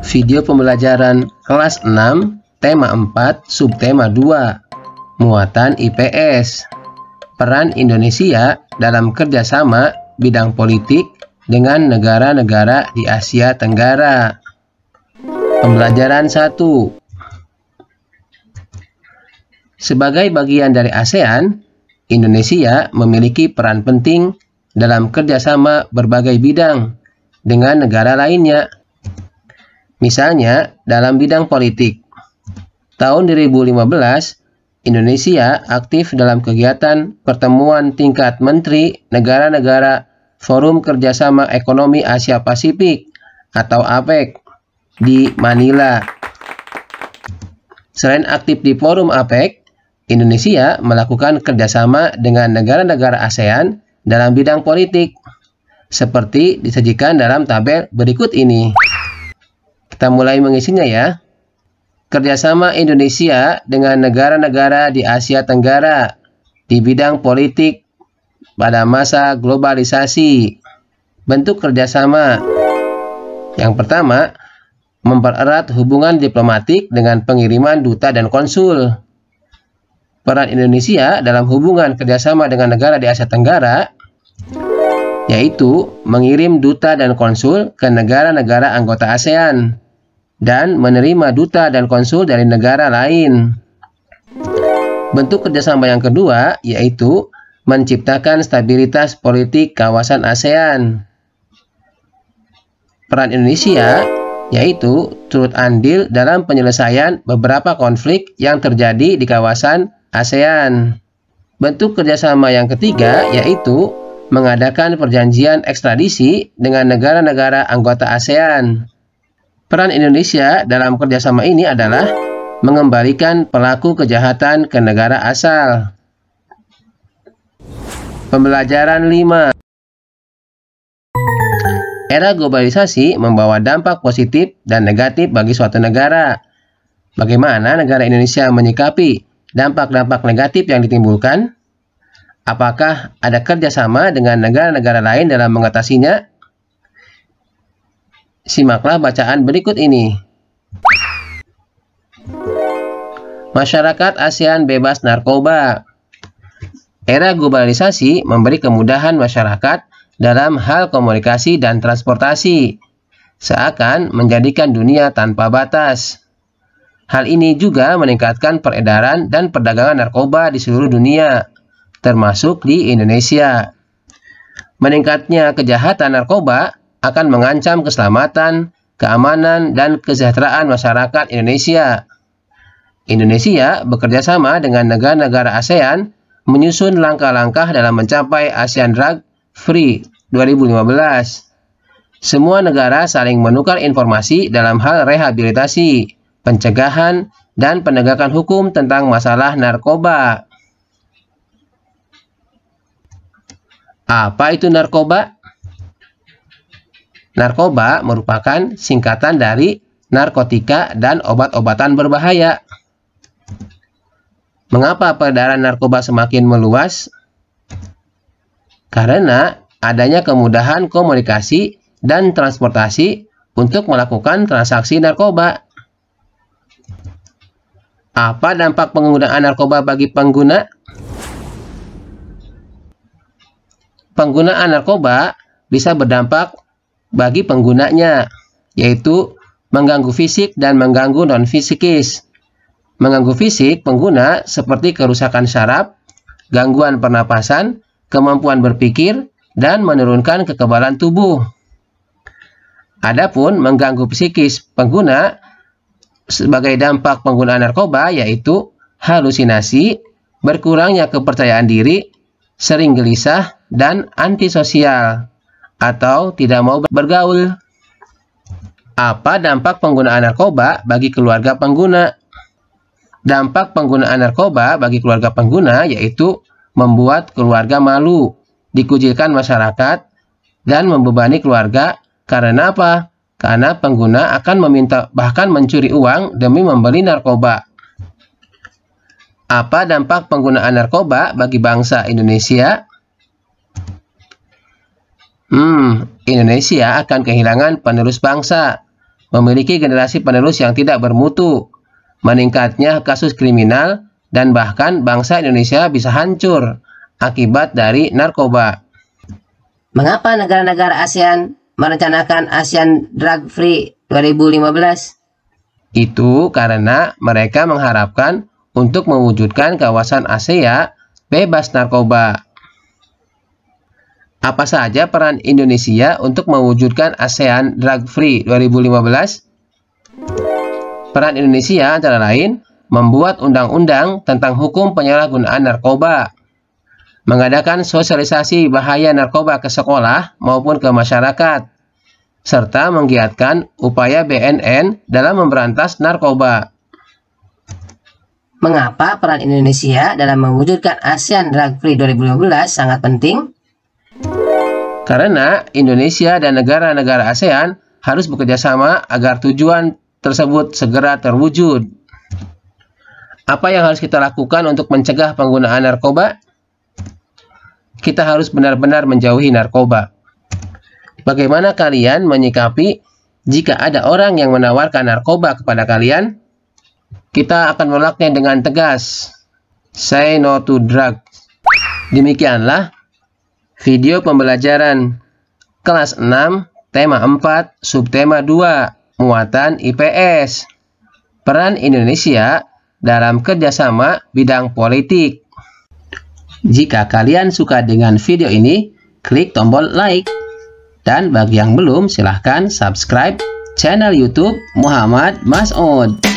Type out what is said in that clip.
Video pembelajaran kelas 6, tema 4, subtema 2, muatan IPS. Peran Indonesia dalam kerjasama bidang politik dengan negara-negara di Asia Tenggara. Pembelajaran 1. Sebagai bagian dari ASEAN, Indonesia memiliki peran penting dalam kerjasama berbagai bidang dengan negara lainnya. Misalnya, dalam bidang politik. Tahun 2015, Indonesia aktif dalam kegiatan pertemuan tingkat menteri negara-negara Forum Kerjasama Ekonomi Asia Pasifik atau APEC di Manila. Selain aktif di forum APEC, Indonesia melakukan kerjasama dengan negara-negara ASEAN dalam bidang politik, seperti disajikan dalam tabel berikut ini. Kita mulai mengisinya ya. Kerjasama Indonesia dengan negara-negara di Asia Tenggara di bidang politik pada masa globalisasi. Bentuk kerjasama. Yang pertama, mempererat hubungan diplomatik dengan pengiriman duta dan konsul. Peran Indonesia dalam hubungan kerjasama dengan negara di Asia Tenggara yaitu mengirim duta dan konsul ke negara-negara anggota ASEAN dan menerima duta dan konsul dari negara lain. Bentuk kerjasama yang kedua yaitu menciptakan stabilitas politik kawasan ASEAN. Peran Indonesia yaitu turut andil dalam penyelesaian beberapa konflik yang terjadi di kawasan ASEAN. Bentuk kerjasama yang ketiga yaitu mengadakan perjanjian ekstradisi dengan negara-negara anggota ASEAN. Peran Indonesia dalam kerjasama ini adalah mengembalikan pelaku kejahatan ke negara asal. Pembelajaran 5. Era globalisasi membawa dampak positif dan negatif bagi suatu negara. Bagaimana negara Indonesia menyikapi dampak-dampak negatif yang ditimbulkan? Apakah ada kerjasama dengan negara-negara lain dalam mengatasinya? Simaklah bacaan berikut ini. Masyarakat ASEAN bebas narkoba. Era globalisasi memberi kemudahan masyarakat dalam hal komunikasi dan transportasi, seakan menjadikan dunia tanpa batas. Hal ini juga meningkatkan peredaran dan perdagangan narkoba di seluruh dunia, termasuk di Indonesia. Meningkatnya kejahatan narkoba akan mengancam keselamatan, keamanan, dan kesejahteraan masyarakat Indonesia. Indonesia bekerja sama dengan negara-negara ASEAN menyusun langkah-langkah dalam mencapai ASEAN Drug Free 2015. Semua negara saling menukar informasi dalam hal rehabilitasi, pencegahan, dan penegakan hukum tentang masalah narkoba. Apa itu narkoba? Narkoba merupakan singkatan dari narkotika dan obat-obatan berbahaya. Mengapa peredaran narkoba semakin meluas? Karena adanya kemudahan komunikasi dan transportasi untuk melakukan transaksi narkoba. Apa dampak penggunaan narkoba bagi pengguna? Penggunaan narkoba bisa berdampak bagi penggunanya, yaitu mengganggu fisik dan mengganggu non-fisikis. Mengganggu fisik pengguna seperti kerusakan saraf, gangguan pernapasan, kemampuan berpikir, dan menurunkan kekebalan tubuh. Adapun mengganggu psikis pengguna sebagai dampak penggunaan narkoba yaitu halusinasi, berkurangnya kepercayaan diri, sering gelisah, dan antisosial atau tidak mau bergaul. Apa dampak penggunaan narkoba bagi keluarga pengguna? Dampak penggunaan narkoba bagi keluarga pengguna yaitu membuat keluarga malu, dikucilkan masyarakat, dan membebani keluarga. Karena apa? Karena pengguna akan meminta bahkan mencuri uang demi membeli narkoba. Apa dampak penggunaan narkoba bagi bangsa Indonesia? Indonesia akan kehilangan penerus bangsa. memiliki generasi penerus yang tidak bermutu, meningkatnya kasus kriminal, dan bahkan bangsa Indonesia bisa hancur akibat dari narkoba. Mengapa negara-negara ASEAN merencanakan ASEAN Drug Free 2015? Itu karena mereka mengharapkan untuk mewujudkan kawasan ASEAN bebas narkoba. Apa saja peran Indonesia untuk mewujudkan ASEAN Drug Free 2015? Peran Indonesia antara lain membuat undang-undang tentang hukum penyalahgunaan narkoba, mengadakan sosialisasi bahaya narkoba ke sekolah maupun ke masyarakat, serta menggiatkan upaya BNN dalam memberantas narkoba. Mengapa peran Indonesia dalam mewujudkan ASEAN Drug Free 2015 sangat penting? Karena Indonesia dan negara-negara ASEAN harus bekerjasama agar tujuan tersebut segera terwujud. Apa yang harus kita lakukan untuk mencegah penggunaan narkoba? Kita harus benar-benar menjauhi narkoba. Bagaimana kalian menyikapi jika ada orang yang menawarkan narkoba kepada kalian? Kita akan menolaknya dengan tegas. Say no to drugs. Demikianlah video pembelajaran kelas 6, tema 4, subtema 2, muatan IPS. Peran Indonesia dalam kerjasama bidang politik. Jika kalian suka dengan video ini, klik tombol like. Dan bagi yang belum, silahkan subscribe channel YouTube Muhammad Mas'ud.